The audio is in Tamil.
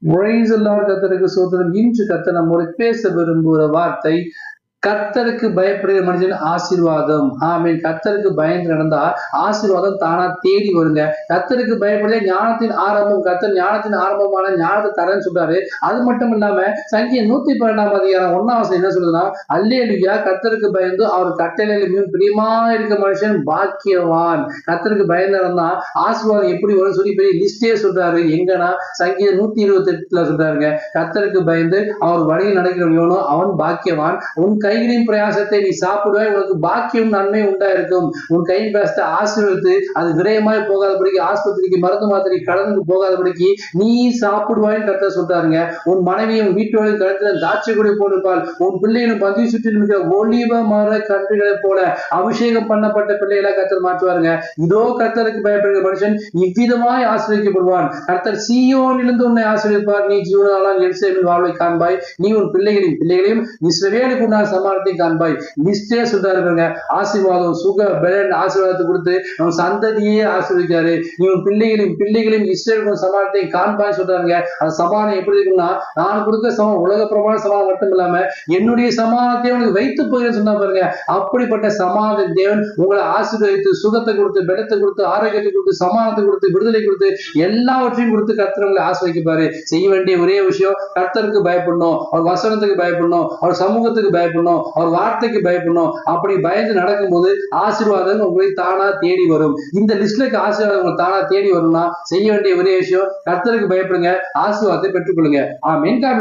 Praise the Lord. கர்த்தருக்கு ஸ்தோத்திரம். இன்று கர்த்தர் நம்மோடு பேச விரும்புகிற வார்த்தை கர்த்தருக்கு பயப்படுகிற மனுஷன் ஆசீர்வாதம். ஆமென். கர்த்தருக்கு பயந்து நடந்தா ஆசீர்வாதம் தானா தேடி வருங்க. கர்த்தருக்கு பயப்படுற ஞானத்தின் ஆரம்பம். கர்த்தர் ஞானத்தின் ஆரம்பமான ஞானத்தை தரேன்னு சொல்றாரு. அது மட்டும் இல்லாம சங்கீதம் 112 அதிகாரம் 1 என்ன சொல்லுதுன்னா, அல்லேலூயா, கர்த்தருக்கு பயந்து அவர் கட்டளையிலும் பிரியமா இருக்க மனுஷன் பாக்கியவான். கர்த்தருக்கு பயந்து நடந்தா ஆசீர்வாதம் எப்படி வரும் சொல்லி பெரிய லிஸ்டே சொல்றாரு. எங்கன்னா சங்கீதம் 128 சொல்றாருங்க. கர்த்தருக்கு பயந்து அவர் வழியில் நடக்கிறவனோ அவன் பாக்கியவான். உன் கைகளின் பிரயாசத்தை நீ சாப்பிடுவாய், உனக்கு பாக்கியம் நன்மை உண்டா இருக்கும். உன் கையின் பிரயாசத்தை ஆசீர்வதித்து அது விரயமாய் போகாதபடிக்கு, ஆஸ்பத்திரிக்கு மருந்து மாத்திரை கடந்து போகாதபடிக்கு நீ சாப்பிடுவாய்ன்னு கர்த்தர் சொல்றாருங்க. உன் மனைவியும் வீட்டோடு கழுத்துல திராட்சை கொடி போட்டிருப்பாள். உன் பிள்ளைகளும் பந்தி சுற்றிலும் இருக்கிற ஒலிவ மர கன்றுகளை போல அபிஷேகம் பண்ணப்பட்ட பிள்ளைகளை கர்த்தர் மாற்றுவாருங்க. இதோ கர்த்தருக்கு பயப்படுகிற மனுஷன் இவ்விதமாய் ஆசீர்வதிக்கப்படுவான். கர்த்தர் சீயோனிலிருந்து உன்னை ஆசீர்வதிப்பார். நீ ஜீவனாலாம் எருசலேமின் வாழ்வை காண்பாய். நீ உன் பிள்ளைகளையும் இஸ்ரவேலுக்கு உண்டான சமாளத்தை காண்பாய். லிஸ்டே சொல்றாருங்க. ஆசீர்வாதம், சுக, பலன், ஆசீர்வாதத்தை கொடுத்து நம்ம சந்ததியே ஆசீர்வதிக்காரு. நீ உன் பிள்ளைகளையும் இஸ்ரவேலுக்கு சமாளத்தை காண்பாய் சொல்றாருங்க. அந்த சமாளம் எப்படி இருக்குன்னா, நான் கொடுக்க சமாளம் உலக பிரமாண சமாளம் மட்டும் இல்லாம என்னுடைய சமாளத்தை உனக்கு வைத்து போகிறேன்னு சொன்னா பாருங்க. அப்படிப்பட்ட சமாள தேவன் உங்களை ஆசீர்வதித்து சுகத்தை கொடுத்து, பலத்தை கொடுத்து, ஆரோக்கியத்தை கொடுத்து, சமாளத்தை கொடுத்து, விடுதலை கொடுத்து, எல்லாவற்றையும் கொடுத்து கர்த்தர் உங்களை ஆசீர்வதிப்பாரு. செய்ய வேண்டிய ஒரே விஷயம், கர்த்தருக்கு பயப்படணும், அவர் வசனத்துக்கு பயப்படணும், அவர் சமூகத்துக்கு பயப்படணும், அவர் வார்த்தைக்கு பயப்படணும். அப்படி பயந்து நடக்கும்போது ஆசீர்வாதம் உங்களை தானா தேடி வரும். இந்த லிஸ்ட்ல ஆசீர்வாதம் உங்களை தானா தேடி வரும்னா செய்ய வேண்டிய ஒரே விஷயம், கர்த்தருக்கு பயப்படுங்க, ஆசீர்வாதத்தை பெற்றுக்கொள்ளுங்க. ஆமென்.